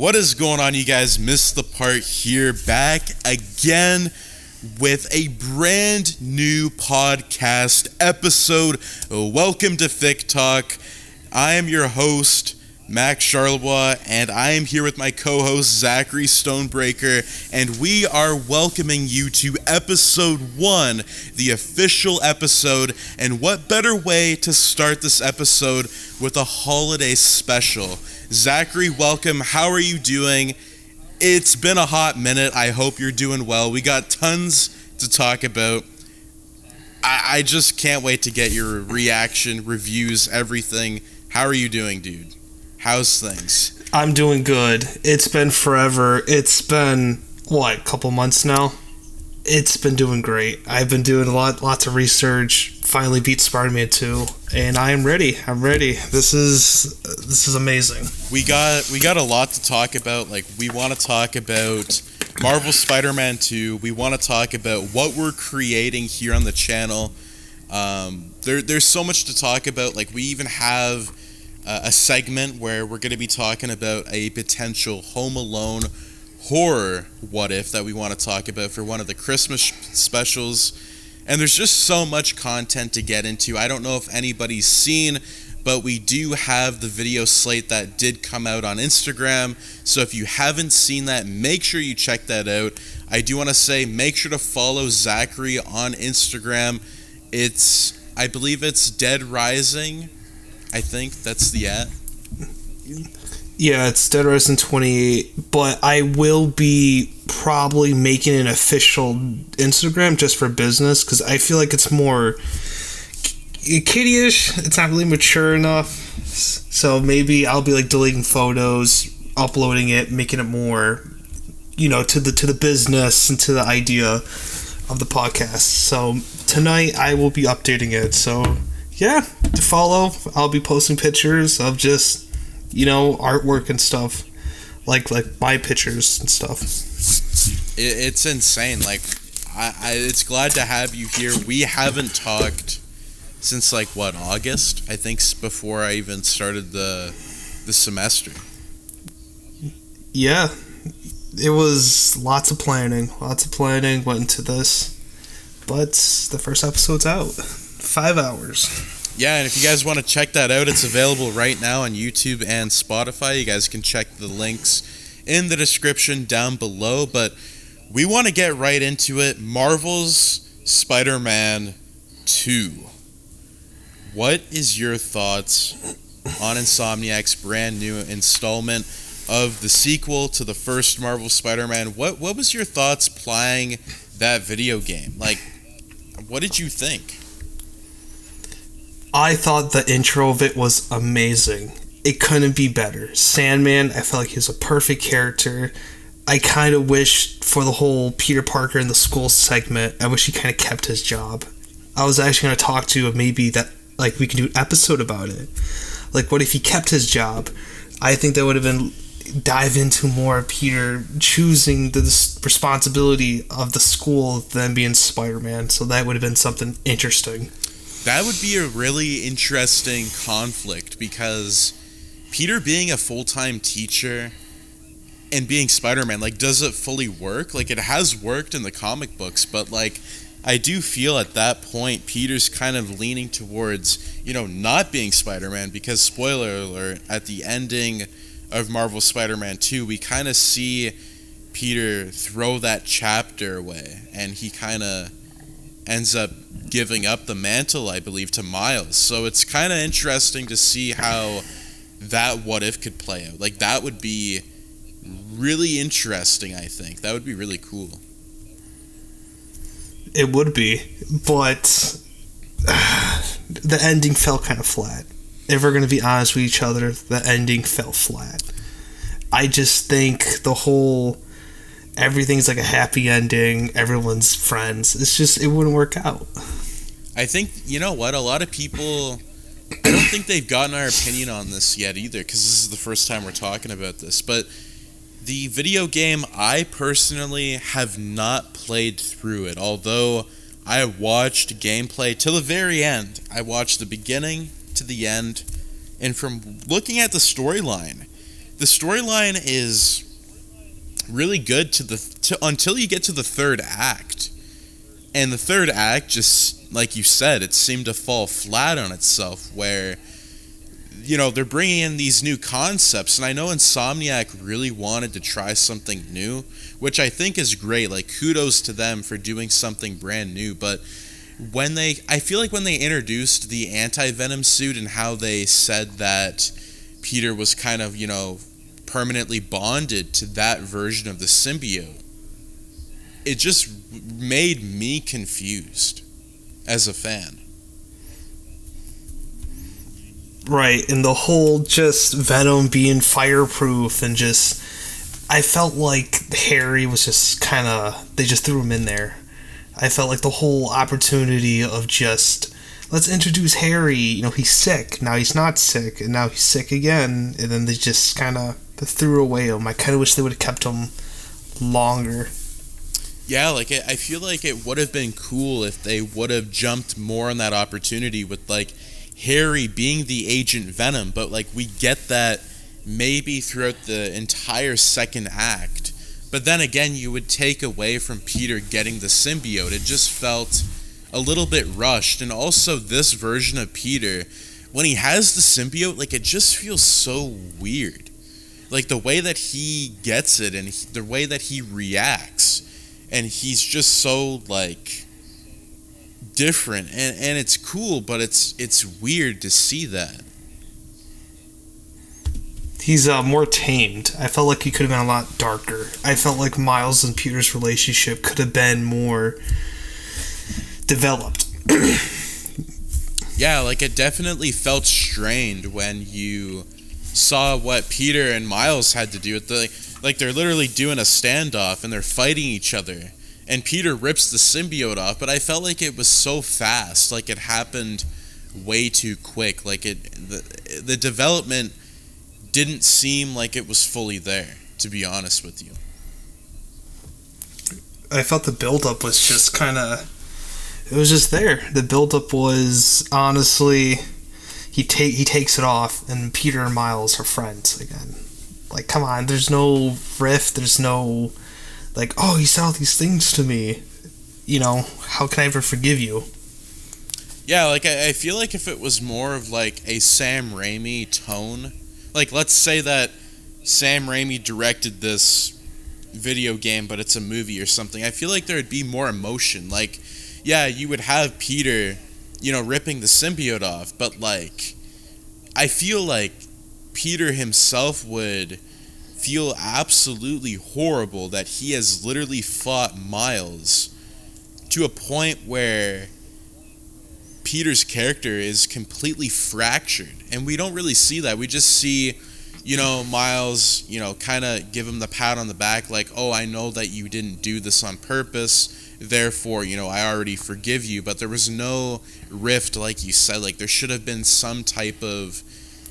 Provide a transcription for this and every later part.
What is going on, you guys? MissedThePart here, back again with a brand new podcast episode. Welcome to Fic-Talk. I am your host, Max Charlebois, and I am here with my co-host, Zachary Stonebreaker, and we are welcoming you to episode 1, the official episode, and what better way to start this episode with a holiday special. Zachary, welcome. How are you doing? It's been a hot minute. I hope you're doing well. We got tons to talk about. I just can't wait to get your reaction, reviews, everything. How are you doing, dude? How's things? I'm doing good. It's been forever. It's been, a couple months now? It's been doing great. I've been doing lots of research, finally beat Spider-Man 2, and I am ready. I'm ready. This is amazing. We got a lot to talk about. Like, we want to talk about Marvel Spider-Man 2. We want to talk about what we're creating here on the channel. There's so much to talk about. Like, we even have a segment where we're going to be talking about a potential Home Alone horror what if that we want to talk about for one of the Christmas specials. And there's just so much content to get into. I don't know if anybody's seen, but we do have the video slate that did come out on Instagram. So if you haven't seen that, make sure you check that out. I do want to say, make sure to follow Zachary on Instagram. I believe it's Dead Rising. I think that's the @ Yeah, it's Dead Rising 28, but I will be probably making an official Instagram just for business, because I feel like it's more kiddie-ish. It's not really mature enough, so maybe I'll be like deleting photos, uploading it, making it more, to the business and to the idea of the podcast. So tonight I will be updating it, so yeah, to follow. I'll be posting pictures of just artwork and stuff, like my pictures and stuff. It's insane. Like, it's glad to have you here. We haven't talked since August, I think, before I even started the semester. Yeah, it was lots of planning went into this, but the first episode's out. 5 hours. Yeah, and if you guys want to check that out, it's available right now on YouTube and Spotify. You guys can check the links in the description down below, but we want to get right into it. Marvel's Spider-Man 2. What is your thoughts on Insomniac's brand new installment of the sequel to the first Marvel Spider-Man? What was your thoughts playing that video game? Like, what did you think? I thought the intro of it was amazing. It couldn't be better. Sandman, I felt like he was a perfect character. I kind of wished for the whole Peter Parker in the school segment, I wish he kind of kept his job. I was actually going to talk to maybe that, we can do an episode about it. What if he kept his job? I think that would have been dive into more Peter choosing the responsibility of the school than being Spider-Man. So that would have been something interesting. That would be a really interesting conflict, because Peter being a full-time teacher and being Spider-Man, does it fully work? It has worked in the comic books, but, I do feel at that point Peter's kind of leaning towards, not being Spider-Man, because, spoiler alert, at the ending of Marvel Spider-Man 2, we kind of see Peter throw that chapter away, and he kind of ends up giving up the mantle, I believe, to Miles. So it's kind of interesting to see how that what if could play out. That would be really interesting, I think. That would be really cool. It would be, but the ending fell kind of flat. If we're going to be honest with each other, the ending fell flat. I just think the whole everything's a happy ending, everyone's friends. It's just, it wouldn't work out. I think, a lot of people, I don't think they've gotten our opinion on this yet either, because this is the first time we're talking about this, but the video game, I personally have not played through it, although I watched gameplay till the very end. I watched the beginning to the end, and from looking at the storyline, the storyline is really good until you get to the third act. And the third act, just like you said, it seemed to fall flat on itself, where, you know, they're bringing in these new concepts, and I know Insomniac really wanted to try something new, which I think is great. Like, kudos to them for doing something brand new. But I feel like when they introduced the anti-venom suit and how they said that Peter was kind of, you know, permanently bonded to that version of the symbiote, it just made me confused as a fan. Right, and the whole just Venom being fireproof, and just, I felt like Harry was just kind of, they just threw him in there. I felt like the whole opportunity of just, let's introduce Harry, you know, he's sick, now he's not sick, and now he's sick again, and then they just kind of threw away him. I kind of wish they would have kept him longer. Yeah, like, I feel like it would have been cool if they would have jumped more on that opportunity with, like, Harry being the Agent Venom, but, like, we get that maybe throughout the entire second act. But then again, you would take away from Peter getting the symbiote. It just felt a little bit rushed. And also, this version of Peter, when he has the symbiote, like, it just feels so weird. Like, the way that he gets it and the way that he reacts, and he's just so, like, different, and it's cool, but it's weird to see that. He's more tamed. I felt like he could have been a lot darker. I felt like Miles and Peter's relationship could have been more developed. Yeah, like, it definitely felt strained when you saw what Peter and Miles had to do with like, they're literally doing a standoff and they're fighting each other, and Peter rips the symbiote off, but I felt like it was so fast, like, it happened way too quick. Like, the development didn't seem like it was fully there, to be honest with you. I felt the build-up was just kind of, it was just there. The build-up was, honestly, he takes it off, and Peter and Miles are friends again. Like, come on, there's no rift, there's no, like, oh, you said all these things to me, you know, how can I ever forgive you? Yeah, like, I feel like if it was more of, like, a Sam Raimi tone, like, let's say that Sam Raimi directed this video game, but it's a movie or something, I feel like there would be more emotion. Like, yeah, you would have Peter, you know, ripping the symbiote off, but, like, I feel like Peter himself would feel absolutely horrible that he has literally fought Miles to a point where Peter's character is completely fractured, and we don't really see that. We just see, you know, Miles, you know, kind of give him the pat on the back, like, oh, I know that you didn't do this on purpose, therefore, you know, I already forgive you. But there was no rift, like you said. Like, there should have been some type of,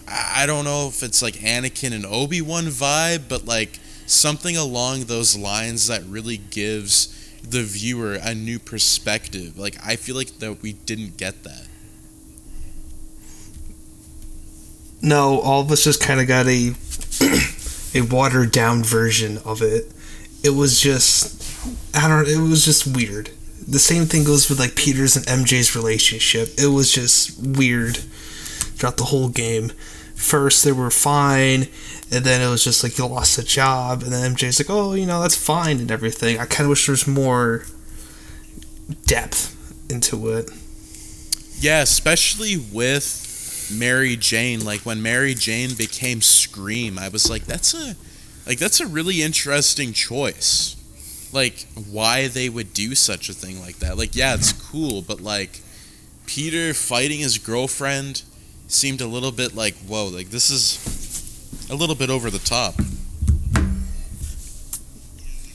I don't know if it's like Anakin and Obi-Wan vibe, but, like, something along those lines that really gives the viewer a new perspective. Like, I feel like that we didn't get that. No, all of us just kind of got a watered down version of it. It was just, it was just weird. The same thing goes with, like, Peter's and MJ's relationship. It was just weird throughout the whole game. First, they were fine, and then it was just like, you lost a job, and then MJ's like, oh, you know, that's fine and everything. I kind of wish there was more depth into it. Yeah, especially with Mary Jane. Like, when Mary Jane became Scream, I was like, that's a really interesting choice. Like, why they would do such a thing like that. Like, yeah, it's cool, but, like, Peter fighting his girlfriend seemed a little bit like, whoa, like, this is a little bit over the top.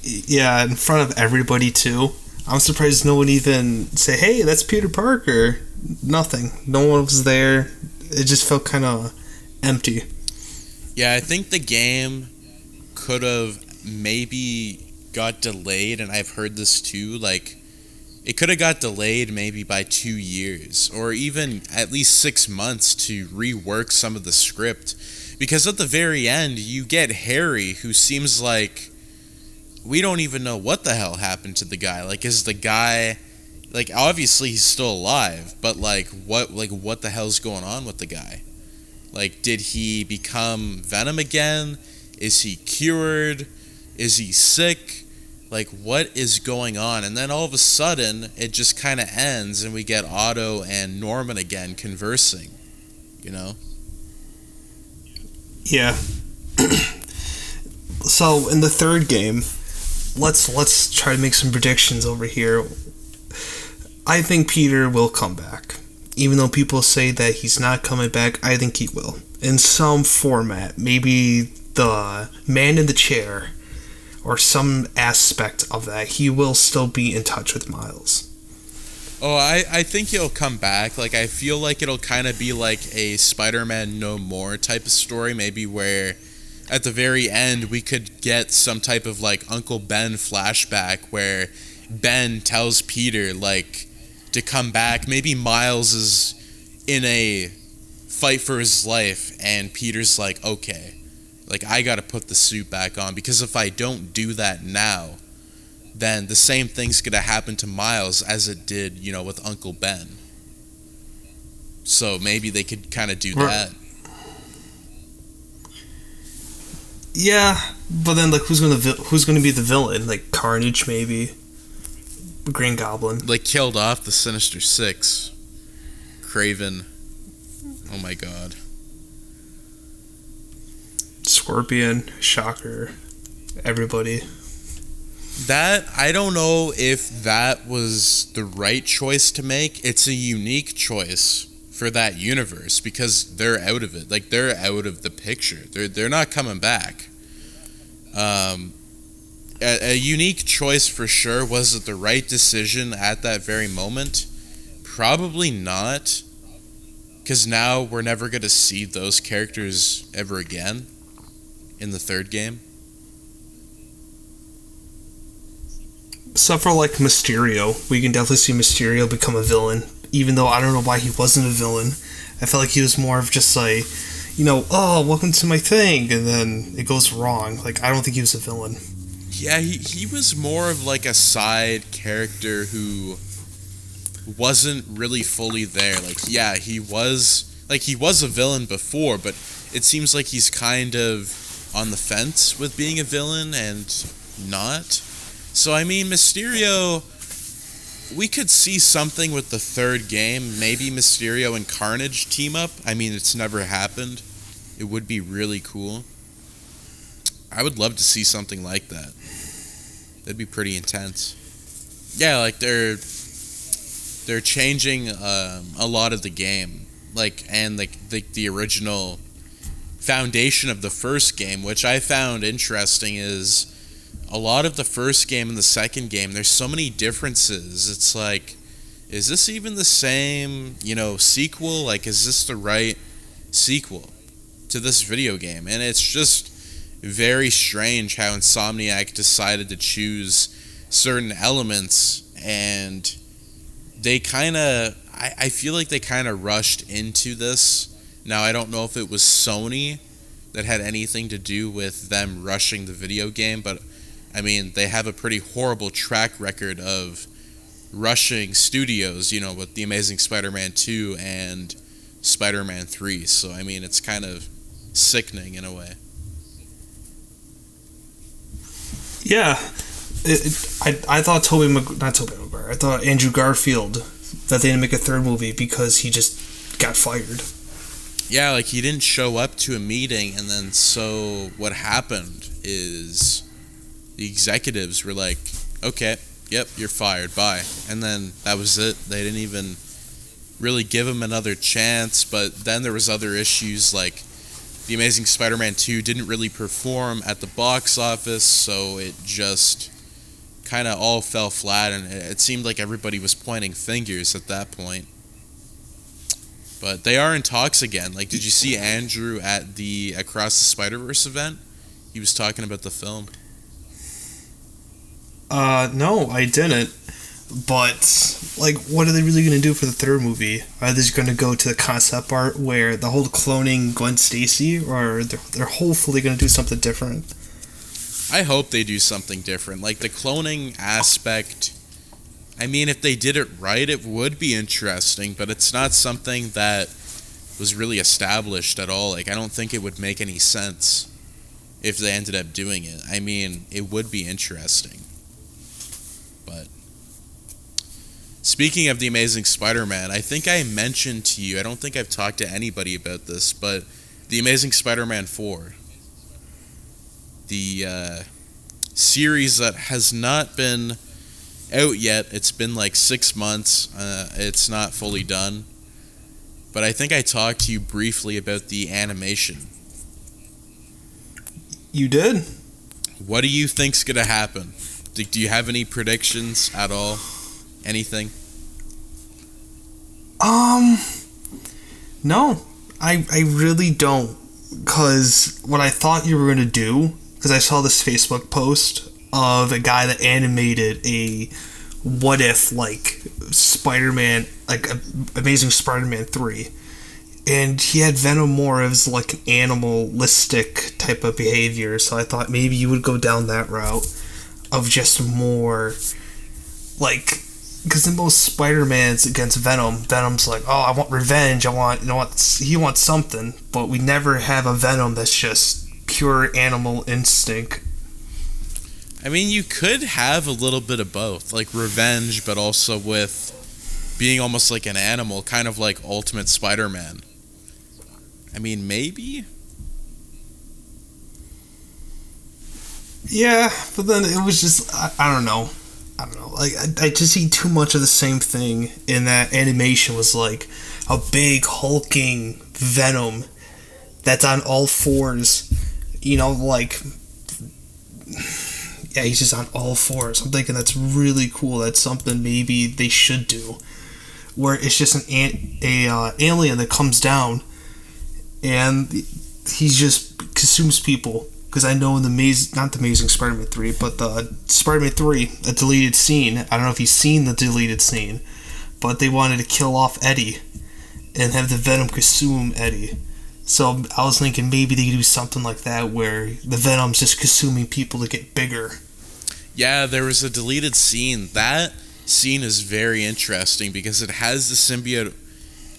Yeah, in front of everybody, too. I'm surprised no one even say, hey, that's Peter Parker. Nothing. No one was there. It just felt kind of empty. Yeah, I think the game could have maybe got delayed, and I've heard this too, like, it could have got delayed maybe by 2 years, or even at least 6 months to rework some of the script, Because at the very end, you get Harry, who seems like we don't even know what the hell happened to the guy. Like, is the guy, like, obviously he's still alive, but like what the hell's going on with the guy? Like, did he become Venom again? Is he cured? Is he sick? Like, what is going on? And then all of a sudden, it just kind of ends, and we get Otto and Norman again conversing, you know? Yeah. So, in the third game, let's try to make some predictions over here. I think Peter will come back. Even though people say that he's not coming back, I think he will. In some format. Maybe the man in the chair, or some aspect of that. He will still be in touch with Miles. Oh, I think he'll come back. Like, I feel like it'll kind of be like a Spider-Man No More type of story, maybe where at the very end we could get some type of like Uncle Ben flashback where Ben tells Peter like to come back. Maybe Miles is in a fight for his life and Peter's like, okay, like I gotta put the suit back on, because if I don't do that now, then the same thing's gonna happen to Miles as it did, you know, with Uncle Ben. So maybe they could kind of do that. Yeah, but then like who's gonna be the villain? Like Carnage, maybe. Green Goblin. Like killed off the Sinister Six. Craven. Oh my god. Scorpion, Shocker, everybody. That, I don't know if that was the right choice to make. It's a unique choice for that universe because they're out of it. Like, they're out of the picture. They're not coming back. A unique choice for sure. Was it the right decision at that very moment? Probably not. Because now we're never going to see those characters ever again in the third game. Except for like Mysterio, we can definitely see Mysterio become a villain. Even though I don't know why he wasn't a villain. I felt like he was more of just like, you know, oh, welcome to my thing, and then it goes wrong. Like, I don't think he was a villain. Yeah, he was more of like a side character who wasn't really fully there. Like, yeah, he was a villain before, but it seems like he's kind of on the fence with being a villain and not. So, I mean, Mysterio, we could see something with the third game. Maybe Mysterio and Carnage team up. I mean, it's never happened. It would be really cool. I would love to see something like that. That'd be pretty intense. Yeah, like they're changing a lot of the game. Like, and like the original foundation of the first game, which I found interesting, is a lot of the first game and the second game, there's so many differences. It's like, is this even the same, you know, sequel? Like, is this the right sequel to this video game? And it's just very strange how Insomniac decided to choose certain elements, and they kind of, I feel like they kind of rushed into this. Now, I don't know if it was Sony that had anything to do with them rushing the video game, but I mean, they have a pretty horrible track record of rushing studios, you know, with The Amazing Spider-Man 2 and Spider-Man 3. So, I mean, it's kind of sickening in a way. Yeah. I thought I thought Andrew Garfield, that they didn't make a third movie because he just got fired. Yeah, like he didn't show up to a meeting, and then so what happened is the executives were like, okay, yep, you're fired, bye. And then that was it. They didn't even really give him another chance, but then there was other issues, like The Amazing Spider-Man 2 didn't really perform at the box office, so it just kind of all fell flat, and it seemed like everybody was pointing fingers at that point. But they are in talks again. Like, did you see Andrew at the Across the Spider-Verse event? He was talking about the film. No, I didn't. But, like, what are they really going to do for the third movie? Are they just going to go to the concept art where the whole cloning Gwen Stacy, or they're hopefully going to do something different? I hope they do something different. Like, the cloning aspect, I mean, if they did it right, it would be interesting, but it's not something that was really established at all. Like, I don't think it would make any sense if they ended up doing it. I mean, it would be interesting. But speaking of The Amazing Spider-Man, I think I mentioned to you, I don't think I've talked to anybody about this, but The Amazing Spider-Man 4, the series that has not been out yet. It's been like 6 months. It's not fully done. But I think I talked to you briefly about the animation. You did? What do you think's going to happen? Do you have any predictions at all? Anything? No. I really don't. Because what I thought you were going to do, because I saw this Facebook post of a guy that animated a what if, like, Spider-Man, like, Amazing Spider-Man 3. And he had Venom more as, like, an animalistic type of behavior, so I thought maybe you would go down that route of just more, like, because in most Spider-Mans against Venom, Venom's like, oh, I want revenge, he wants something, but we never have a Venom that's just pure animal instinct. I mean, you could have a little bit of both, like revenge, but also with being almost like an animal, kind of like Ultimate Spider-Man. I mean, maybe? Yeah, but then it was just, I don't know. Like, I just see too much of the same thing in that animation was like a big hulking Venom that's on all fours. You know, like, yeah, he's just on all fours. I'm thinking that's really cool. That's something maybe they should do. Where it's just an alien that comes down and he just consumes people. Because I know in not the Amazing Spider-Man 3, but the Spider-Man 3, a deleted scene. I don't know if you've seen the deleted scene, but they wanted to kill off Eddie and have the Venom consume Eddie. So I was thinking maybe they could do something like that where the Venom's just consuming people to get bigger. Yeah, there was a deleted scene. That scene is very interesting because it has the symbiote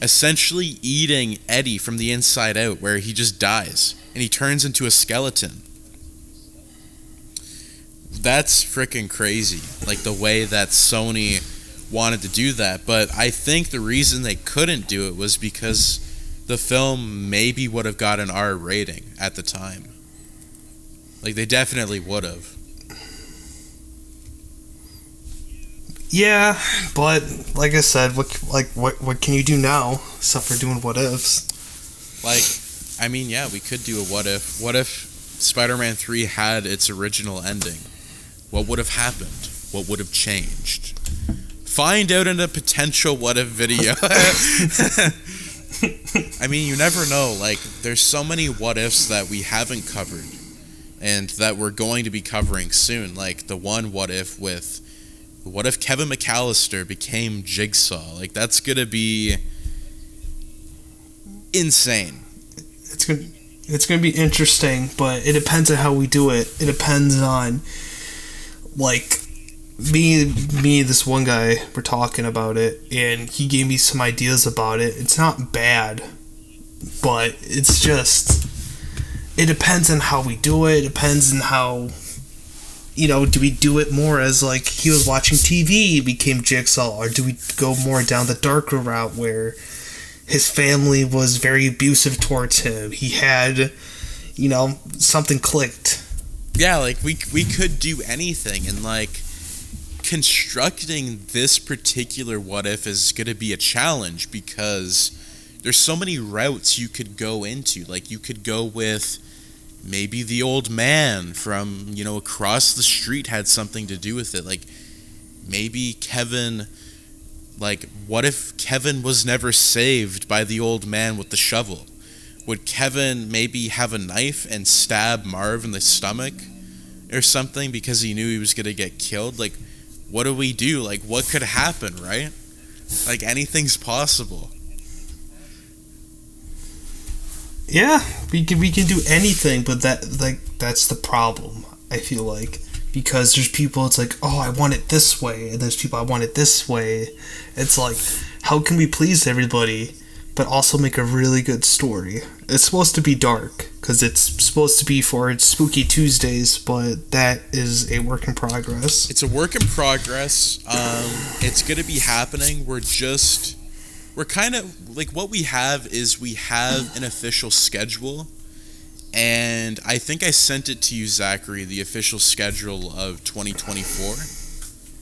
essentially eating Eddie from the inside out, where he just dies and he turns into a skeleton. That's freaking crazy, like the way that Sony wanted to do that. But I think the reason they couldn't do it was because the film maybe would have got an R rating at the time. Like, they definitely would have. Yeah, but like I said, what can you do now except for doing what ifs? Like, I mean, yeah, we could do a what if. What if Spider-Man 3 had its original ending? What would have happened? What would have changed? Find out in a potential what if video. I mean, you never know. Like, there's so many what ifs that we haven't covered and that we're going to be covering soon. Like the one what if with, what if Kevin McAllister became Jigsaw? Like, that's gonna be insane. It's gonna be interesting, but it depends on how we do it. It depends on, like, me and this one guy were talking about it, and he gave me some ideas about it. It's not bad, but it's just, it depends on how we do it. It depends on how, do we do it more as, like, he was watching TV, became Jigsaw, or do we go more down the darker route where his family was very abusive towards him? He had, something clicked. Yeah, like, we could do anything, and, like, constructing this particular what if is going to be a challenge because there's so many routes you could go into. Like, you could go with maybe the old man from, across the street had something to do with it. Like, maybe Kevin, like, what if Kevin was never saved by the old man with the shovel? Would Kevin maybe have a knife and stab Marv in the stomach or something because he knew he was going to get killed? Like, what do we do? Like, what could happen, right? Like, anything's possible. Yeah, we can do anything, but that's the problem, I feel like. Because there's people, it's like, oh, I want it this way, and there's people, I want it this way. It's like, how can we please everybody, but also make a really good story? It's supposed to be dark, because it's supposed to be for Spooky Tuesdays, but that is a work in progress. It's a work in progress. It's going to be happening. We're kind of, like, what we have is we have an official schedule. And I think I sent it to you, Zachary, the official schedule of 2024.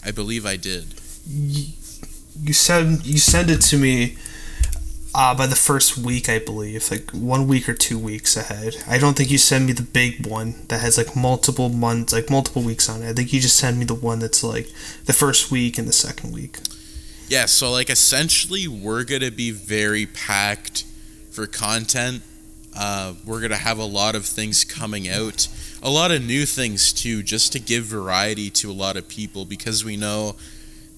I believe I did. You sent it to me by the first week, I believe, like 1 week or 2 weeks ahead. I don't think you sent me the big one that has like multiple months, like multiple weeks on it. I think you just sent me the one that's like the first week and the second week. Yeah, so like essentially we're going to be very packed for content. We're going to have a lot of things coming out, a lot of new things too, just to give variety to a lot of people, because we know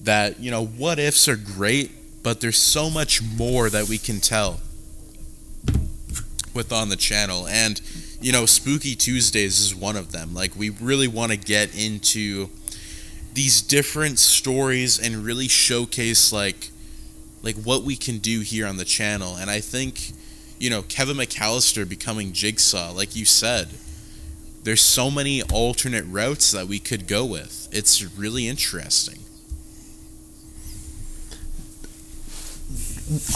that, you know, what ifs are great, but there's so much more that we can tell with on the channel. And, you know, Spooky Tuesdays is one of them. Like, we really want to get into these different stories and really showcase like what we can do here on the channel. And I think, you know, Kevin McAllister becoming Jigsaw, like you said, there's so many alternate routes that we could go with. It's really interesting.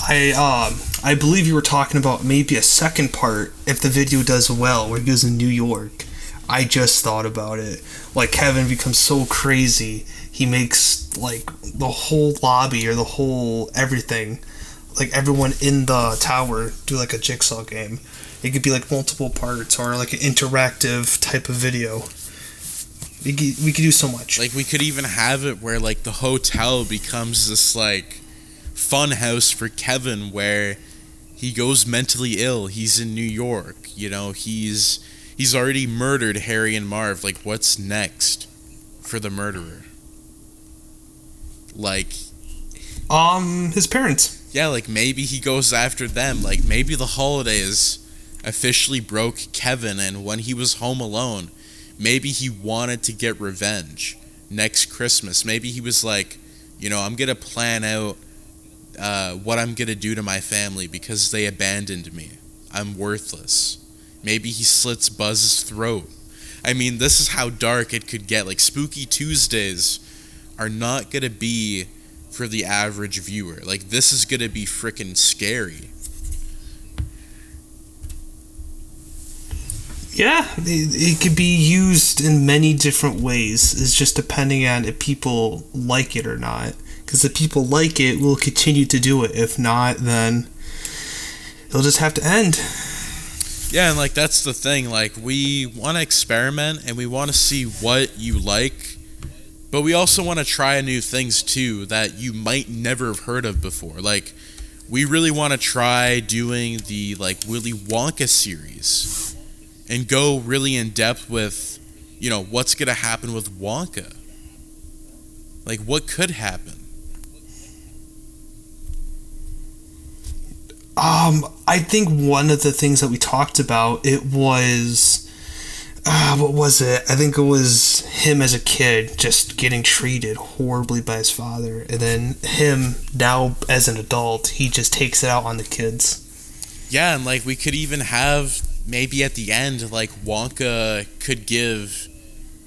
I believe you were talking about maybe a second part if the video does well, where he goes in New York. I just thought about it. Like, Kevin becomes so crazy, he makes like the whole lobby or the whole everything, like everyone in the tower, do like a Jigsaw game. It could be like multiple parts or like an interactive type of video. We could do so much. Like, we could even have it where like the hotel becomes this like fun house for Kevin, where he goes mentally ill. He's in New York, you know, he's already murdered Harry and Marv. Like, what's next for the murderer? Like, his parents. Yeah, like maybe he goes after them. Like, maybe the holidays officially broke Kevin, and when he was home alone, maybe he wanted to get revenge next Christmas. Maybe he was like, you know, I'm gonna plan out what I'm gonna do to my family because they abandoned me. I'm worthless. Maybe he slits Buzz's throat. I mean, this is how dark it could get. Like, Spooky Tuesdays are not gonna be for the average viewer. Like, this is gonna be freaking scary. Yeah, it could be used in many different ways. It's just depending on if people like it or not. Because if people like it, we'll continue to do it. If not, then it'll just have to end. Yeah, and like, that's the thing. Like, we want to experiment and we want to see what you like, but we also want to try new things too that you might never have heard of before. Like, we really want to try doing the like Willy Wonka series and go really in depth with, you know, what's gonna happen with Wonka. Like, what could happen? I think one of the things that we talked about, it was, what was it? I think it was him as a kid just getting treated horribly by his father, and then him now as an adult, he just takes it out on the kids. Yeah, and like, we could even have, maybe at the end, like, Wonka could give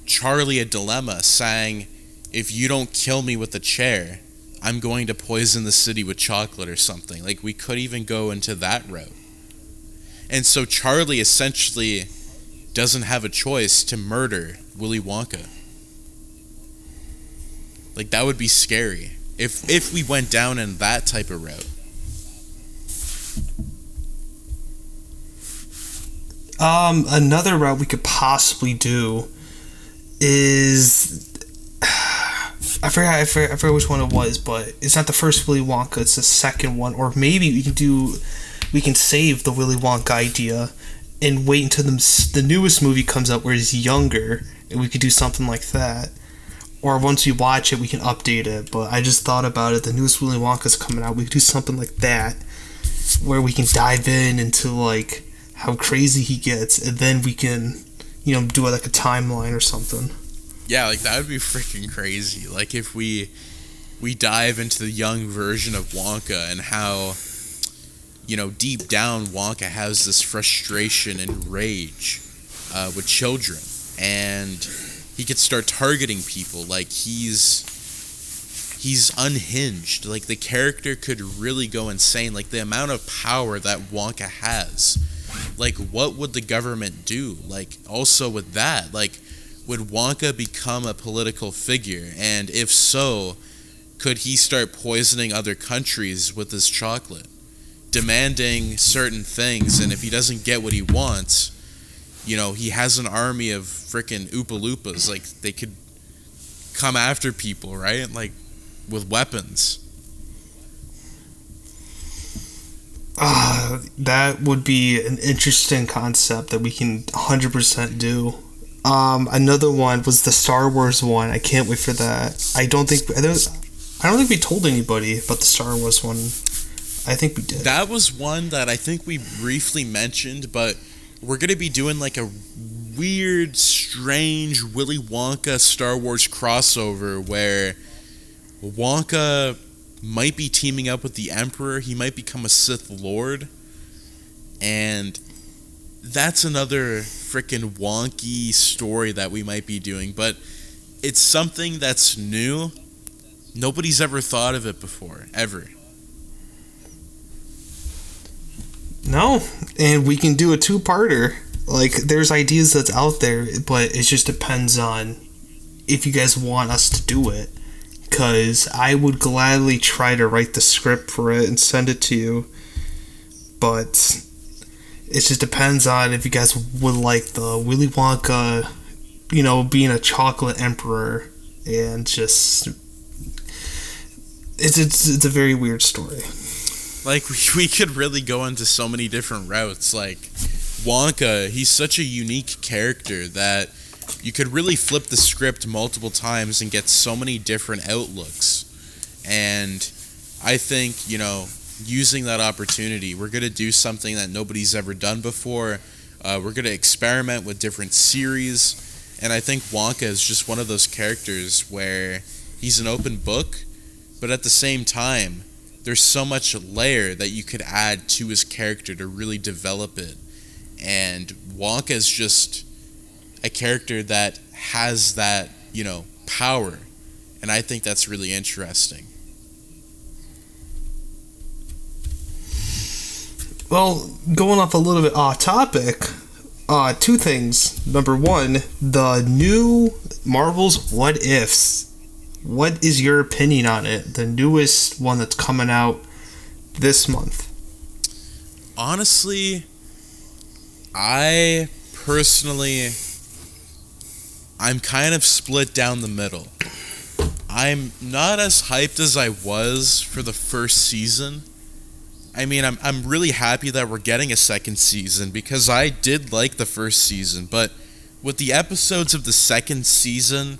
Charlie a dilemma, saying, if you don't kill me with the chair, I'm going to poison the city with chocolate or something. Like, we could even go into that route. And so Charlie essentially doesn't have a choice to murder Willy Wonka. Like, that would be scary if we went down in that type of route. Another route we could possibly do is, I forgot which one it was, but it's not the first Willy Wonka, it's the second one. Or maybe we can save the Willy Wonka idea and wait until the newest movie comes out where he's younger, and we could do something like that. or once we watch it, we can update it. But I just thought about it. The newest Willy Wonka's coming out. We could do something like that, where we can dive into like how crazy he gets, and then we can, do like a timeline or something. Yeah, like that would be freaking crazy. Like if we dive into the young version of Wonka and how, deep down Wonka has this frustration and rage with children, and he could start targeting people. Like he's unhinged. Like the character could really go insane. Like the amount of power that Wonka has. Like what would the government do? Like also with that, like would Wonka become a political figure? And if so, could he start poisoning other countries with his chocolate? Demanding certain things, and if he doesn't get what he wants, he has an army of frickin' Oopa Loopas. Like, they could come after people, right? Like, with weapons. That would be an interesting concept that we can 100% do. Another one was the Star Wars one. I can't wait for that. I don't think we told anybody about the Star Wars one. I think we did. That was one that I think we briefly mentioned, but we're going to be doing like a weird, strange Willy Wonka Star Wars crossover where Wonka might be teaming up with the Emperor. He might become a Sith Lord. And that's another freaking wonky story that we might be doing, but it's something that's new. Nobody's ever thought of it before, ever. No, and we can do a two-parter. Like, there's ideas that's out there, but it just depends on if you guys want us to do it. Because I would gladly try to write the script for it and send it to you. But it just depends on if you guys would like the Willy Wonka, being a chocolate emperor, and just it's a very weird story. Like, we could really go into so many different routes. Like, Wonka, he's such a unique character that you could really flip the script multiple times and get so many different outlooks. And I think, using that opportunity, we're going to do something that nobody's ever done before. We're going to experiment with different series. And I think Wonka is just one of those characters where he's an open book, but at the same time, there's so much layer that you could add to his character to really develop it. And Wonka is just a character that has that, power. And I think that's really interesting. Well, going off a little bit off topic, two things. Number one, the new Marvel's What If. What is your opinion on it? The newest one that's coming out this month. Honestly, I'm kind of split down the middle. I'm not as hyped as I was for the first season. I mean, I'm really happy that we're getting a second season because I did like the first season, but with the episodes of the second season,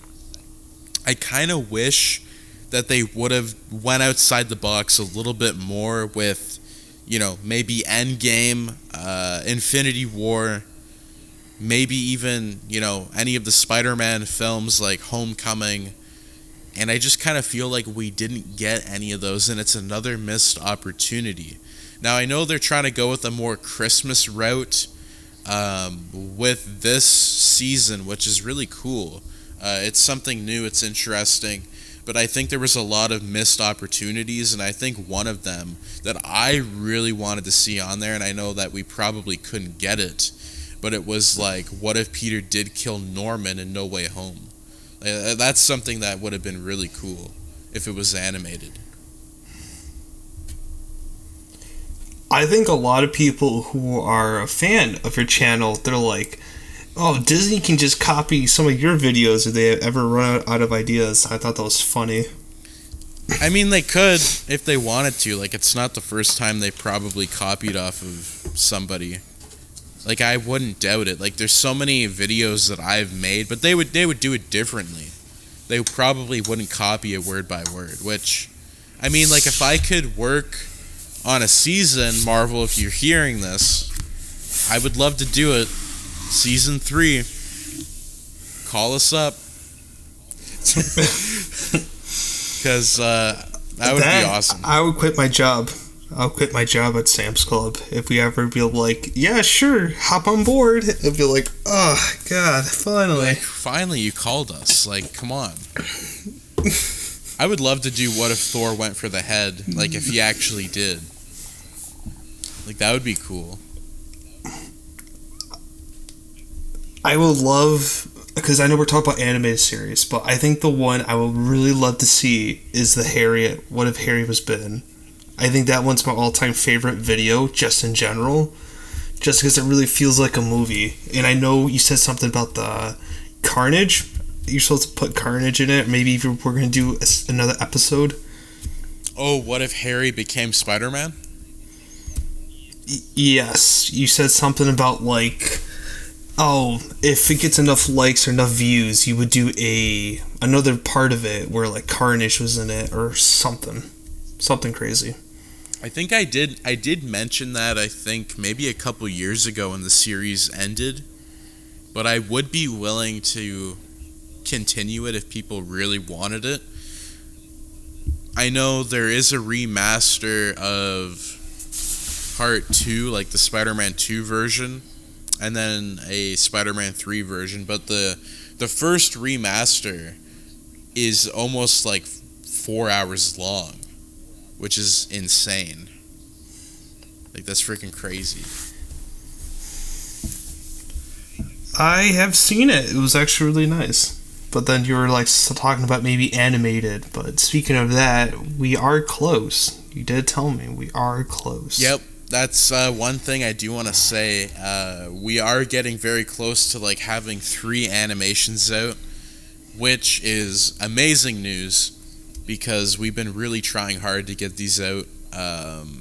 I kind of wish that they would have went outside the box a little bit more with, maybe Endgame, Infinity War, maybe even, any of the Spider-Man films like Homecoming. And I just kind of feel like we didn't get any of those, and it's another missed opportunity. Now, I know they're trying to go with a more Christmas route with this season, which is really cool. It's something new, it's interesting, but I think there was a lot of missed opportunities, and I think one of them that I really wanted to see on there, and I know that we probably couldn't get it, but it was like, what if Peter did kill Norman in No Way Home? That's something that would have been really cool if it was animated. I think a lot of people who are a fan of your channel, they're like, oh, Disney can just copy some of your videos if they ever run out of ideas. I thought that was funny. I mean, they could if they wanted to. Like, it's not the first time they probably copied off of somebody. Like, I wouldn't doubt it. Like, there's so many videos that I've made, but they would do it differently. they probably wouldn't copy it word by word, which, I mean, like, if I could work on a season, Marvel, if you're hearing this, I would love to do it. Season 3. Call us up. Because that would be awesome. I would quit my job. I'll quit my job at Sam's Club if we ever be like, yeah, sure, hop on board. It'd be like, oh, God, finally. Like, finally you called us. Like, come on. I would love to do What If Thor Went for the Head, like, if he actually did. Like, that would be cool. I would love, because I know we're talking about animated series, but I think the one I would really love to see is the Harriet, What If Harry Was Bitten. I think that one's my all-time favorite video, just in general, just because it really feels like a movie. And I know you said something about the Carnage. You're supposed to put Carnage in it. Maybe we're going to do another episode. Oh, what if Harry became Spider-Man? Yes. You said something about, like, oh, if it gets enough likes or enough views, you would do another part of it where, like, Carnage was in it or something. Something crazy. I think I did mention that, I think, maybe a couple years ago when the series ended. But I would be willing to continue it if people really wanted it. I know there is a remaster of Part 2, like the Spider-Man 2 version, and then a Spider-Man 3 version, but the first remaster is almost like 4 hours long, which is insane. Like, that's freaking crazy. I have seen it. It was actually really nice. But then you were like still talking about maybe animated. But speaking of that, we are close. You did tell me we are close. Yep, that's one thing I do want to say. We are getting very close to like having 3 animations out, which is amazing news because we've been really trying hard to get these out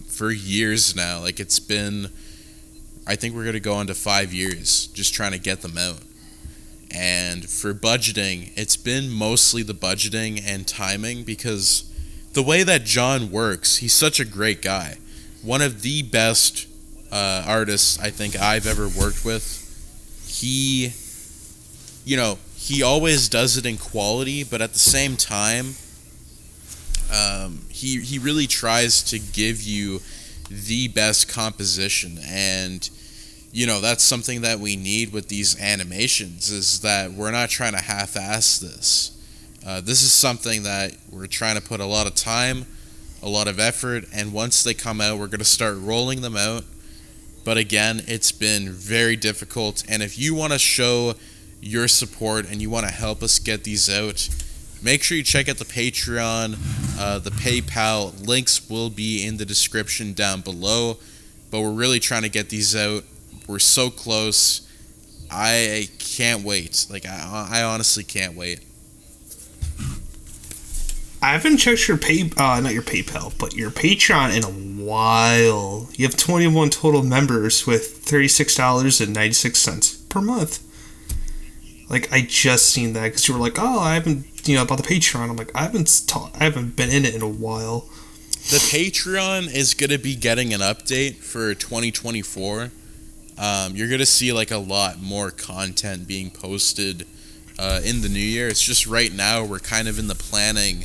for years now. Like, it's been, I think we're going to go on to 5 years just trying to get them out. And for budgeting, it's been mostly the budgeting and timing because the way that John works, he's such a great guy. One of the best artists I think I've ever worked with. He always does it in quality, but at the same time, he really tries to give you the best composition, and that's something that we need with these animations, is that we're not trying to half-ass this. This is something that we're trying to put a lot of time, a lot of effort, and once they come out, we're going to start rolling them out. But again, it's been very difficult, and if you want to show your support and you want to help us get these out, make sure you check out the Patreon, the PayPal. Links will be in the description down below, but we're really trying to get these out. We're so close. I can't wait. Like, I honestly can't wait. I haven't checked your not your PayPal, but your Patreon in a while. You have 21 total members with $36.96 per month. Like, I just seen that because you were like, oh, I haven't, about the Patreon. I'm like, I haven't been in it in a while. The Patreon is going to be getting an update for 2024. You're going to see, like, a lot more content being posted in the new year. It's just right now we're kind of in the planning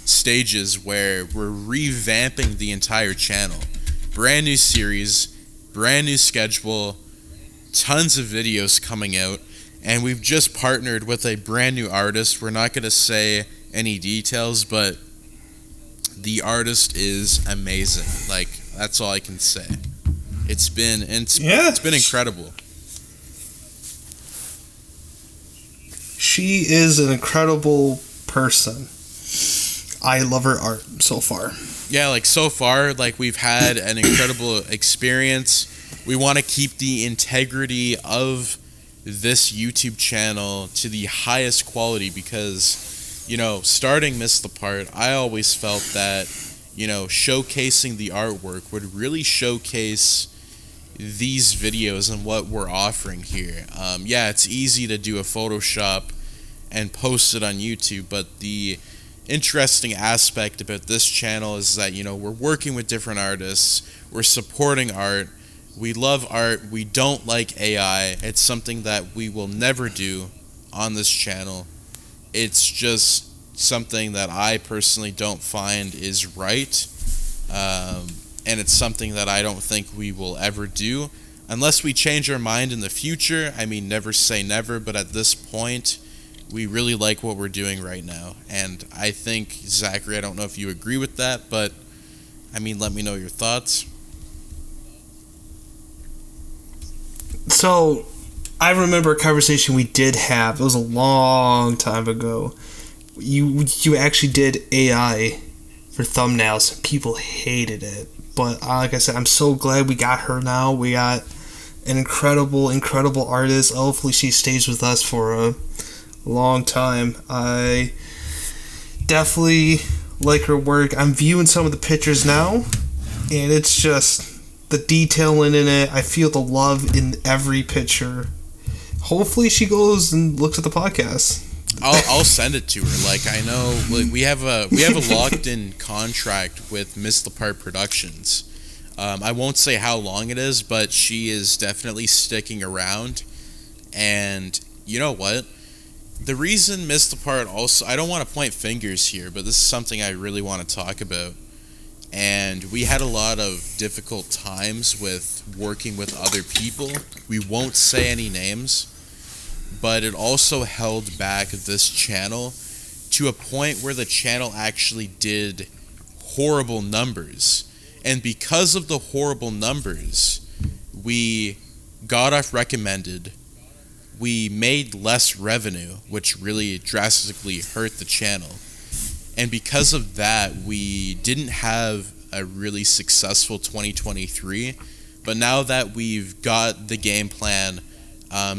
stages where we're revamping the entire channel. Brand new series, brand new schedule, tons of videos coming out, and we've just partnered with a brand new artist. We're not going to say any details, but the artist is amazing. Like, that's all I can say. It's been incredible. She is an incredible person. I love her art so far. Yeah, like, so far, like, we've had an incredible experience. We want to keep the integrity of this YouTube channel to the highest quality because, starting MissedThePart, I always felt that, showcasing the artwork would really showcase these videos and what we're offering here. Yeah, it's easy to do a Photoshop and post it on YouTube. But the interesting aspect about this channel is that, you know, we're working with different artists, we're supporting art, we love art, we don't like AI. It's something that we will never do on this channel. It's just something that I personally don't find is right, and it's something that I don't think we will ever do unless we change our mind in the future. I mean, never say never, but at this point we really like what we're doing right now. And I think, Zachary, I don't know if you agree with that, but I mean, let me know your thoughts. So I remember a conversation we did have. It was a long time ago. You actually did AI for thumbnails. People hated it, but like I said, I'm so glad we got her now. We got an incredible artist. Hopefully she stays with us for a long time. I definitely like her work. I'm viewing some of the pictures now, and it's just the detailing in it. I feel the love in every picture. Hopefully she goes and looks at the podcast. I'll send it to her. Like, I know we have a locked in contract with MissedThePart Productions. I won't say how long it is, but she is definitely sticking around. And you know what? The reason MissedThePart also, I don't want to point fingers here, but this is something I really want to talk about. And we had a lot of difficult times with working with other people. We won't say any names, but it also held back this channel to a point where the channel actually did horrible numbers. And because of the horrible numbers, we got off recommended. We made less revenue, which really drastically hurt the channel. And because of that, we didn't have a really successful 2023. But now that we've got the game plan,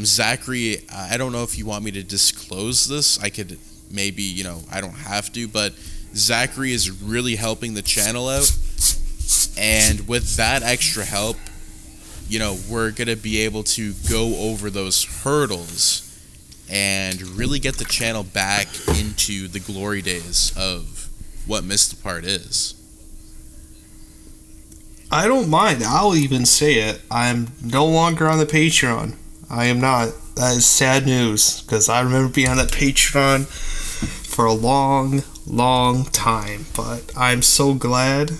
Zachary, I don't know if you want me to disclose this. I could maybe, you know, I don't have to, but Zachary is really helping the channel out. And with that extra help, you know, we're going to be able to go over those hurdles and really get the channel back into the glory days of what MissedThePart is. I don't mind. I'll even say it. I'm no longer on the Patreon. I am not. That is sad news, because I remember being on that Patreon for a long time. But I'm so glad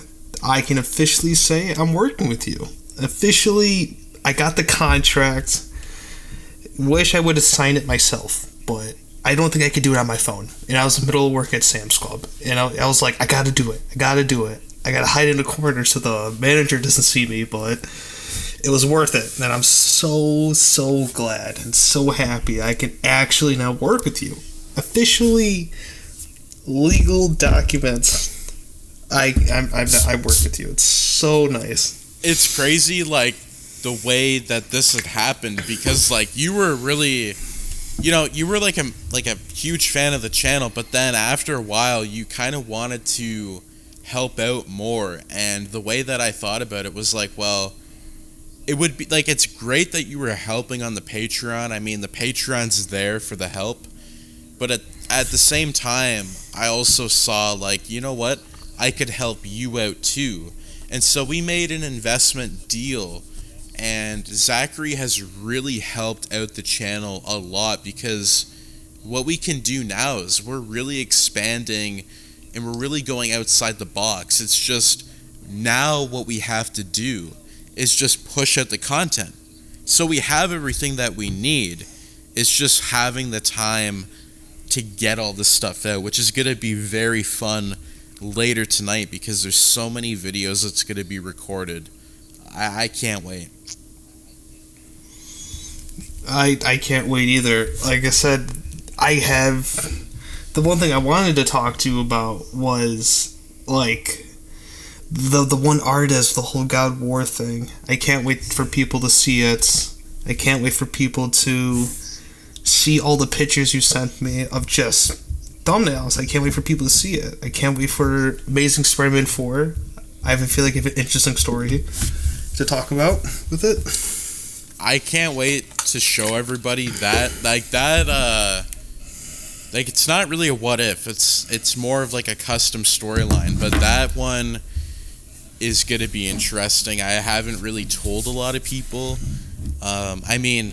I can officially say I'm working with you. Officially, I got the contract. Wish I would have signed it myself, but I don't think I could do it on my phone. And I was in the middle of work at Sam's Club, and I was like, I gotta do it. I gotta hide in a corner so the manager doesn't see me, but it was worth it. And I'm so glad and so happy I can actually now work with you. Officially, legal documents. I work with you. It's so nice. It's crazy, like, the way that this had happened, because, like, you were really, you know, you were like a huge fan of the channel, but then after a while you kind of wanted to help out more. And the way that I thought about it was like, well, it would be like, it's great that you were helping on the Patreon. I mean, the Patreon's there for the help, but at the same time, I also saw, like, you know what, I could help you out too. And so we made an investment deal, and Zachary has really helped out the channel a lot, because what we can do now is we're really expanding and we're really going outside the box. It's just now what we have to do is just push out the content. So we have everything that we need. It's just having the time to get all this stuff out, which is going to be very fun later tonight, because there's so many videos that's going to be recorded. I can't wait. I can't wait either. Like I said, I have... The one thing I wanted to talk to you about was, like, the one artist, the whole God War thing. I can't wait for people to see it. I can't wait for people to see all the pictures you sent me of just thumbnails. I can't wait for people to see it. I can't wait for Amazing Spider-Man 4. I feel like I have an interesting story to talk about with it. I can't wait to show everybody that, like, that like it's not really a what if. It's more of like a custom storyline, but that one is going to be interesting. I haven't really told a lot of people. I mean,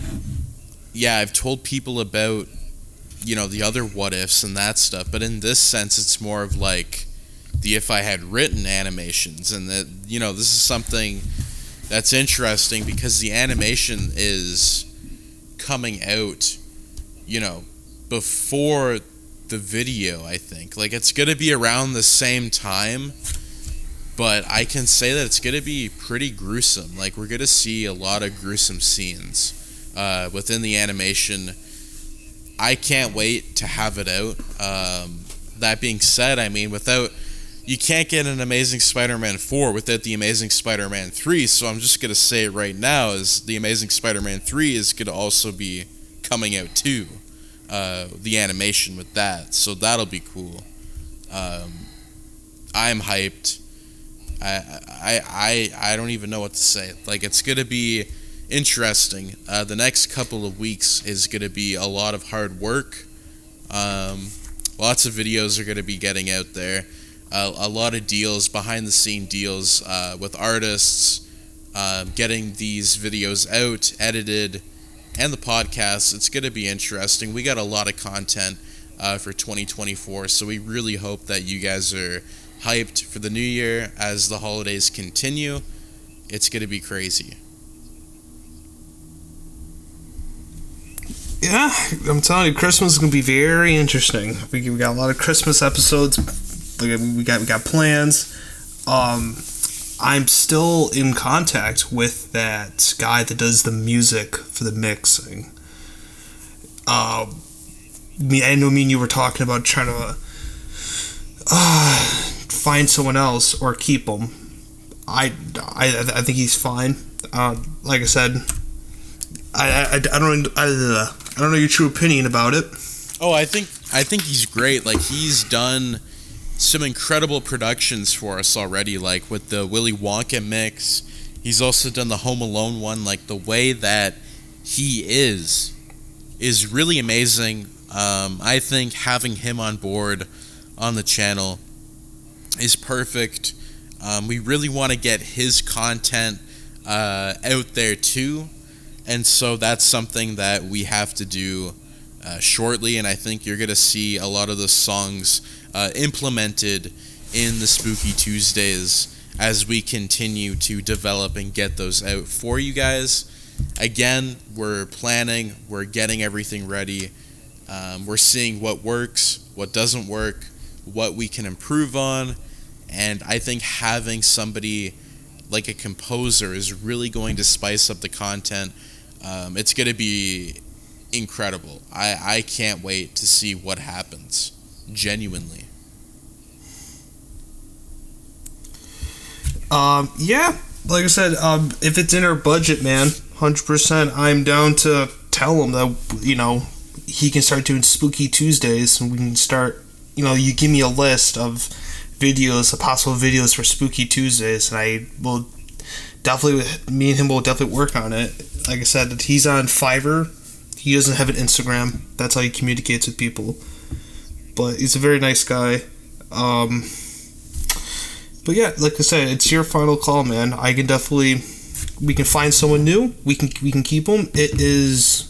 yeah, I've told people about, you know, the other what ifs and that stuff, but in this sense, it's more of like the if I had written animations, and that, you know, this is something that's interesting because the animation is coming out, you know, before the video, I think. Like, it's going to be around the same time, but I can say that it's going to be pretty gruesome. Like, we're going to see a lot of gruesome scenes within the animation. I can't wait to have it out. That being said, I mean, you can't get an Amazing Spider-Man 4 without the Amazing Spider-Man 3, so I'm just going to say it right now, is the Amazing Spider-Man 3 is going to also be coming out too. The animation with that, so that'll be cool. I'm hyped. I don't even know what to say. Like, it's going to be interesting. The next couple of weeks is going to be a lot of hard work. Lots of videos are going to be getting out there. A lot of deals, behind the scene deals with artists, getting these videos out, edited, and the podcast. It's going to be interesting. We got a lot of content for 2024, so we really hope that you guys are hyped for the new year as the holidays continue. It's going to be crazy. Yeah, I'm telling you, Christmas is going to be very interesting. We got a lot of Christmas episodes. We got plans. I'm still in contact with that guy that does the music for the mixing. I know me and you were talking about trying to find someone else or keep him. I think he's fine. Like I said, I don't know your true opinion about it. Oh, I think he's great. Like, he's done some incredible productions for us already, like with the Willy Wonka mix. He's also done the Home Alone one. Like, the way that he is really amazing. I think having him on board on the channel is perfect. We really want to get his content out there too, and so that's something that we have to do shortly, and I think you're going to see a lot of the songs implemented in the Spooky Tuesdays as we continue to develop and get those out for you guys. Again, we're planning, we're getting everything ready, we're seeing what works, what doesn't work, what we can improve on, and I think having somebody like a composer is really going to spice up the content. It's going to be incredible. I can't wait to see what happens. Genuinely. Yeah, like I said, if it's in our budget, man, 100%, I'm down to tell him that, you know, he can start doing Spooky Tuesdays, and we can start, you know, you give me a list of videos, possible videos for Spooky Tuesdays, and I will definitely, me and him will definitely work on it. Like I said, he's on Fiverr. He doesn't have an Instagram. That's how he communicates with people. But he's a very nice guy. But yeah, like I said, it's your final call, man. I can definitely, we can find someone new. We can keep him. It is,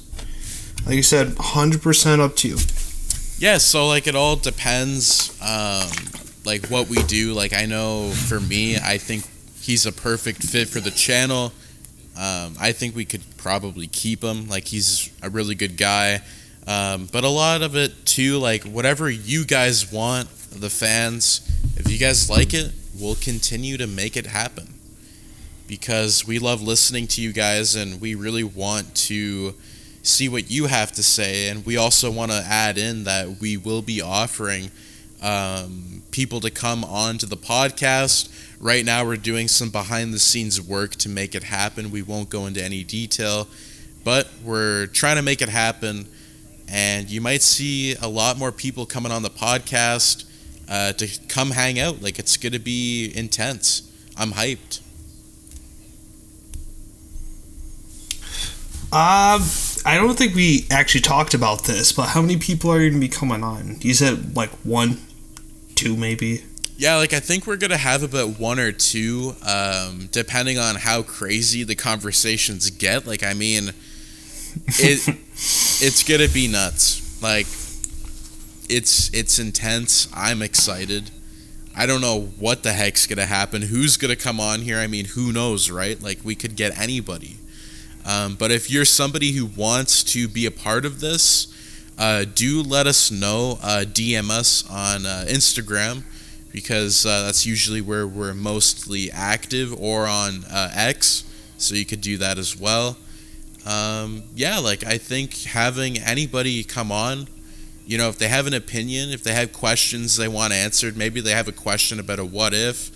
like I said, 100% up to you. Yeah, so like it all depends, like what we do. Like, I know for me, I think he's a perfect fit for the channel. I think we could probably keep him. Like, he's a really good guy. But a lot of it too, like whatever you guys want, the fans, if you guys like it, we'll continue to make it happen, because we love listening to you guys, and we really want to see what you have to say. And we also want to add in that we will be offering people to come on to the podcast. Right now we're doing some behind the scenes work to make it happen. We won't go into any detail, but we're trying to make it happen, and you might see a lot more people coming on the podcast to come hang out. Like, it's gonna be intense. I'm hyped. I don't think we actually talked about this, but how many people are going to be coming on? You said like 1, 2 maybe? Yeah, like I think we're going to have about 1 or 2, depending on how crazy the conversations get. Like, I mean, it's going to be nuts. Like, it's intense. I'm excited. I don't know what the heck's going to happen. Who's going to come on here? I mean, who knows, right? Like, we could get anybody. But if you're somebody who wants to be a part of this, do let us know. DM us on Instagram, because that's usually where we're mostly active, or on X, so you could do that as well. Yeah, like, I think having anybody come on, you know, if they have an opinion, if they have questions they want answered, maybe they have a question about a what if,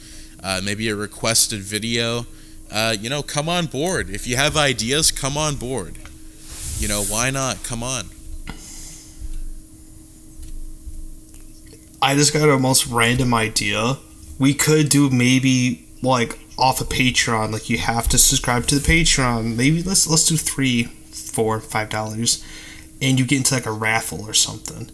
maybe a requested video, you know, come on board. If you have ideas, come on board. You know, why not? Come on. I just got a most random idea. We could do maybe like off of Patreon, like you have to subscribe to the Patreon. Maybe let's do $3, $4, $5, and you get into like a raffle or something,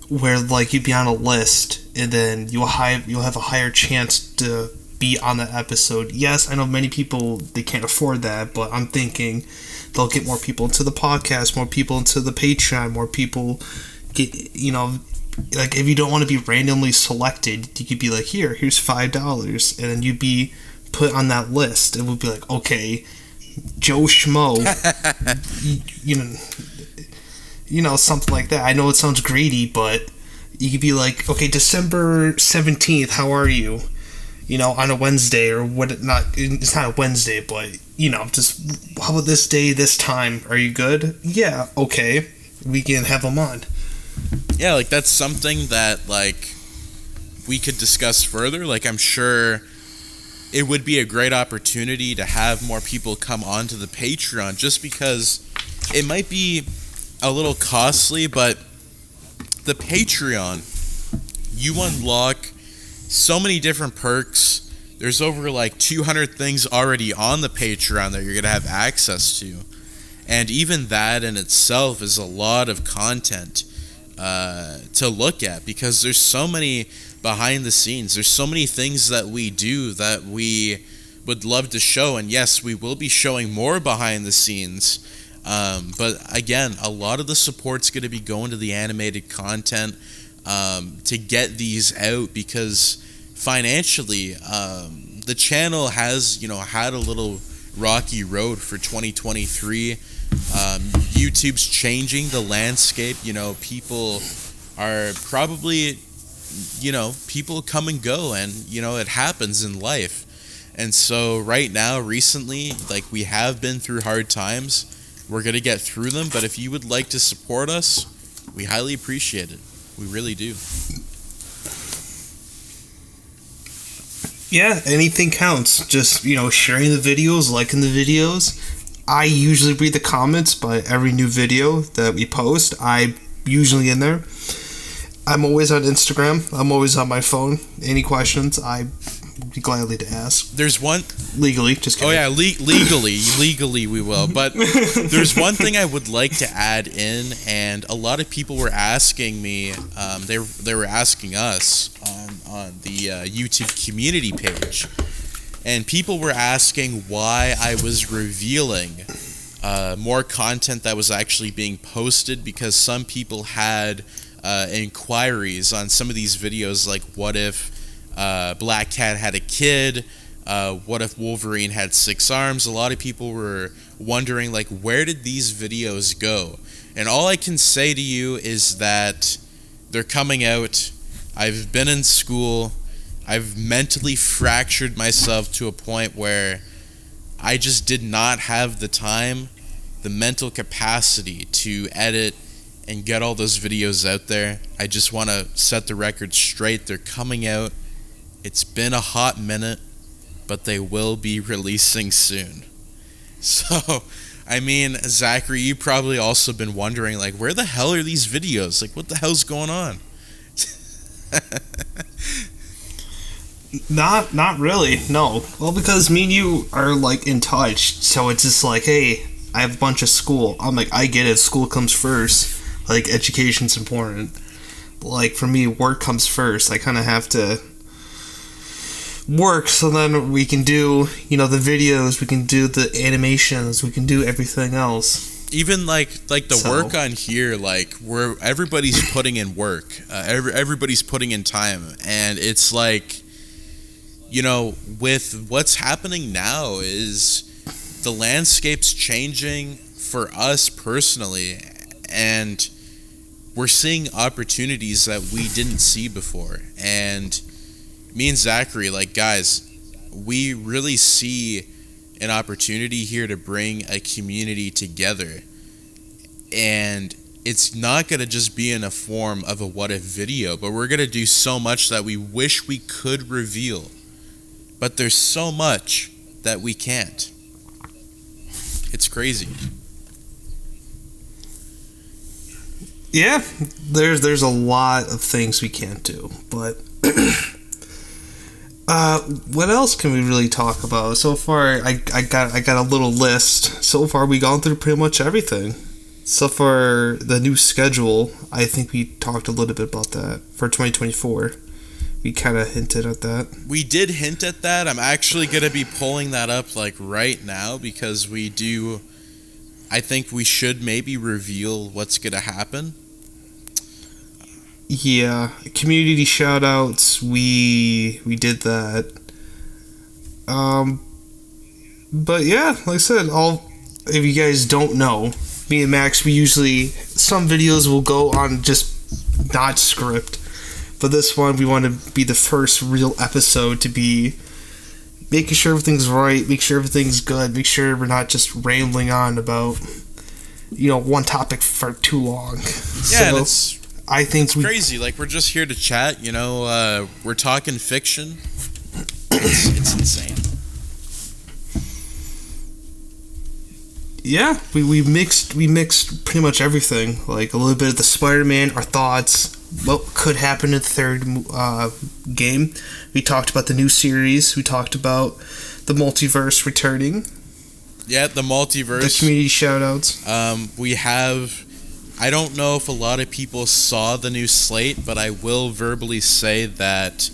where like you'd be on a list, and then you'll have a higher chance to be on that episode. Yes, I know many people, they can't afford that, but I'm thinking they'll get more people into the podcast, more people into the Patreon, more people get, you know, like if you don't want to be randomly selected, you could be like, here's $5, and then you'd be put on that list. It would be like, okay, Joe Schmo, you know, something like that. I know it sounds greedy, but you could be like, okay, December 17th, how are you? You know, on a Wednesday, or what? Not, it's not a Wednesday, but you know, just how about this day, this time? Are you good? Yeah, okay, we can have them on. Yeah, like that's something that like we could discuss further. Like, I'm sure it would be a great opportunity to have more people come onto the Patreon, just because it might be a little costly, but the Patreon, you unlock so many different perks. There's over like 200 things already on the Patreon that you're going to have access to. And even that in itself is a lot of content to look at, because there's so many behind the scenes. There's so many things that we do that we would love to show. And yes, we will be showing more behind the scenes. But again, a lot of the support's going to be going to the animated content to get these out, because financially, the channel has, you know, had a little rocky road for 2023. YouTube's changing the landscape. You know, people are probably, you know, people come and go, and, you know, it happens in life. And so right now, recently, like, we have been through hard times. We're going to get through them, but if you would like to support us, we highly appreciate it. We really do. Yeah, anything counts. Just, you know, sharing the videos, liking the videos. I usually read the comments by every new video that we post. I'm usually in there. I'm always on Instagram. I'm always on my phone. Any questions, I'd be gladly to ask. There's one... Legally, just kidding. Oh, yeah, legally we will. But there's one thing I would like to add in, and a lot of people were asking me, they were asking us on the YouTube community page, and people were asking why I was revealing more content that was actually being posted, because some people had inquiries on some of these videos, like what if Black Cat had a kid, what if Wolverine had 6 arms. A lot of people were wondering, like, where did these videos go? And all I can say to you is that they're coming out. I've been in school. I've mentally fractured myself to a point where I just did not have the time, the mental capacity to edit and get all those videos out there. I just want to set the record straight. They're coming out. It's been a hot minute, but they will be releasing soon. So, I mean, Zachary, you've probably also been wondering, like, where the hell are these videos? Like, what the hell's going on? Not really, no. Well, because me and you are, like, in touch, so it's just like, hey, I have a bunch of school. I'm like, I get it. School comes first. Like, education's important. But, like, for me, work comes first. I kind of have to work so then we can do, the videos, we can do the animations, we can do everything else. Even like the work on here, like where everybody's putting in work, everybody's putting in time, and it's like, with what's happening now is the landscape's changing for us personally, and we're seeing opportunities that we didn't see before. And me and Zachary, like, guys, we really see an opportunity here to bring a community together, and it's not going to just be in a form of a what if video, but we're going to do so much that we wish we could reveal, but there's so much that we can't. It's crazy. Yeah, there's a lot of things we can't do, but what else can we really talk about? So far, I got a little list. So far, we've gone through pretty much everything. So for the new schedule, I think we talked a little bit about that for 2024. We kind of hinted at that. We did hint at that. I'm actually going to be pulling that up like right now because I think we should maybe reveal what's going to happen. Yeah, community shoutouts, we did that. But yeah, like I said, if you guys don't know, me and Max, we usually, some videos will go on just not script. But this one, we want to be the first real episode to be making sure everything's right, make sure everything's good, make sure we're not just rambling on about, one topic for too long. Yeah, so, I think it's crazy. Like, we're just here to chat, we're talking fiction. It's insane. Yeah, we mixed pretty much everything. Like a little bit of the Spider-Man, our thoughts, what could happen in the third game. We talked about the new series. We talked about the Multiverse returning. Yeah, the Multiverse. The community shoutouts. We have, I don't know if a lot of people saw the new slate, but I will verbally say that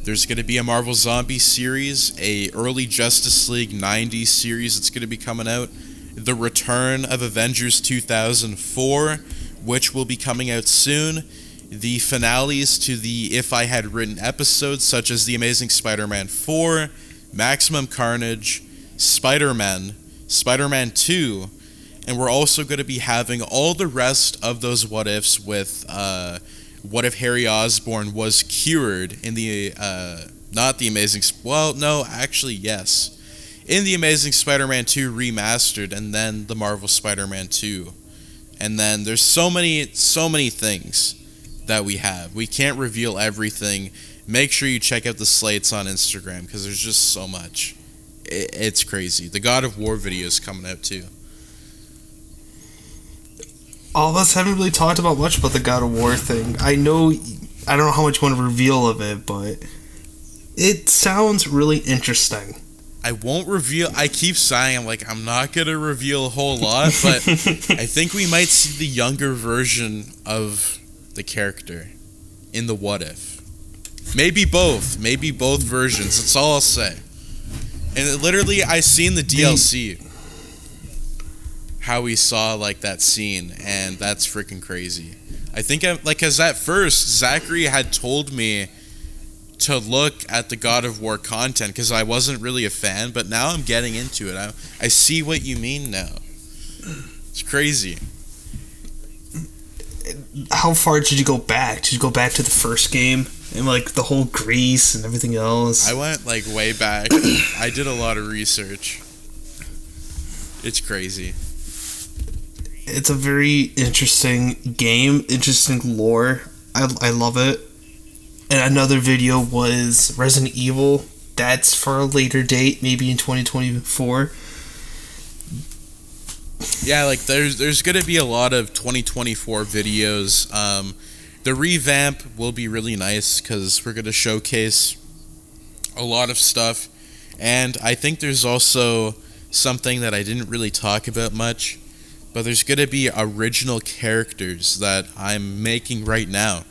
there's going to be a Marvel Zombie series, a early Justice League 90s series that's going to be coming out, the return of Avengers 2004, which will be coming out soon, the finales to the If I Had Written episodes, such as The Amazing Spider-Man 4, Maximum Carnage, Spider-Man, Spider-Man 2, and we're also going to be having all the rest of those what-ifs with what if Harry Osborn was cured in the, not the Amazing, well, no, actually, yes. In the Amazing Spider-Man 2 Remastered, and then the Marvel Spider-Man 2. And then there's so many things that we have. We can't reveal everything. Make sure you check out the slates on Instagram, because there's just so much. It's crazy. The God of War video is coming out too. All of us haven't really talked about much about the God of War thing. I don't know how much you want to reveal of it, but it sounds really interesting. I won't reveal. I keep saying I'm not gonna reveal a whole lot, but I think we might see the younger version of the character in the what if. Maybe both versions. That's all I'll say. And literally, I seen the DLC. How we saw that scene, and that's freaking crazy. I think because at first Zachary had told me to look at the God of War content because I wasn't really a fan, but now I'm getting into it. I see what you mean now. It's crazy. How far did you go back? Did you go back to the first game and the whole Greece and everything else? I went way back. I did a lot of research. It's crazy. It's a very interesting game, interesting lore. I love it. And another video was Resident Evil. That's for a later date, maybe in 2024. Yeah, there's going to be a lot of 2024 videos. The revamp will be really nice because we're going to showcase a lot of stuff. And I think there's also something that I didn't really talk about much, but there's going to be original characters that I'm making right now.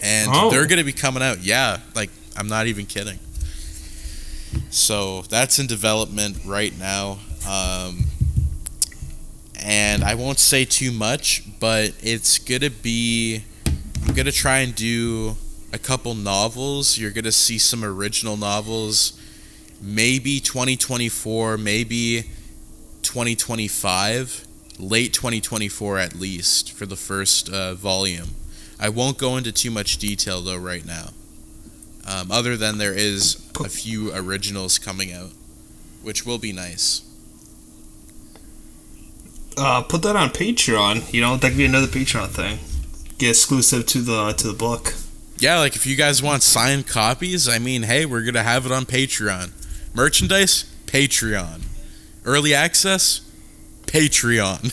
And they're going to be coming out. Yeah, like, I'm not even kidding. So that's in development right now. And I won't say too much, but it's going to be... I'm going to try and do a couple novels. You're going to see some original novels. Maybe 2024, maybe 2025. Late 2024 at least for the first volume. I won't go into too much detail though right now. Other than there is a few originals coming out, which will be nice. Put that on Patreon. You know, that could be another Patreon thing. Get exclusive to the book. Yeah, like if you guys want signed copies, I mean, hey, we're gonna have it on Patreon. Merchandise, Patreon. Early access, Patreon.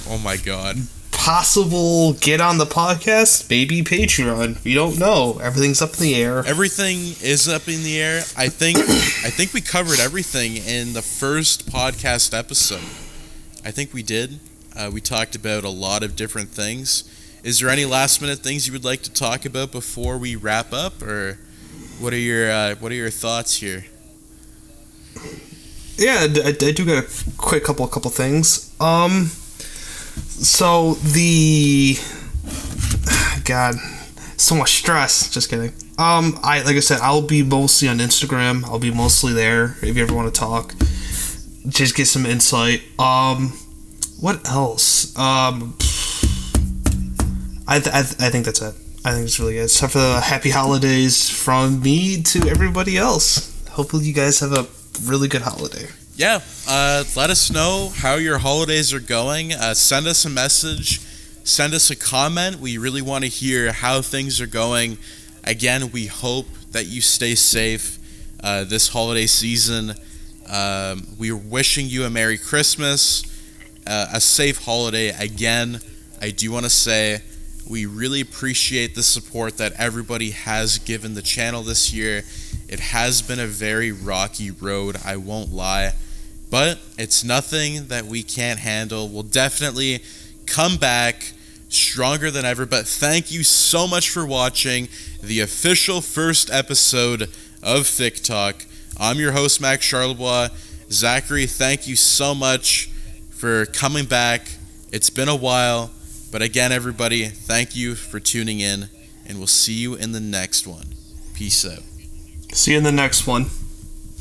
Oh my god. Possible get on the podcast, maybe Patreon. We don't know. Everything's up in the air. Everything is up in the air. I think we covered everything in the first podcast episode. I think we did. We talked about a lot of different things. Is there any last minute things you would like to talk about before we wrap up, or what are your thoughts here? Yeah, I do got a quick couple things. So God, so much stress. Just kidding. Like I said, I'll be mostly on Instagram. I'll be mostly there if you ever want to talk. Just get some insight. What else? I think that's it. I think it's really good. So for the happy holidays from me to everybody else. Hopefully you guys have a really good holiday. Yeah, let us know how your holidays are going. Send us a message. Send us a comment. We really want to hear how things are going. Again, we hope that you stay safe this holiday season. We're wishing you a Merry Christmas, a safe holiday. Again, I do want to say we really appreciate the support that everybody has given the channel this year. It has been a very rocky road, I won't lie. But it's nothing that we can't handle. We'll definitely come back stronger than ever. But thank you so much for watching the official first episode of Fic-Talk. I'm your host, Max Charlebois. Zachary, thank you so much for coming back. It's been a while. But again, everybody, thank you for tuning in. And we'll see you in the next one. Peace out. See you in the next one.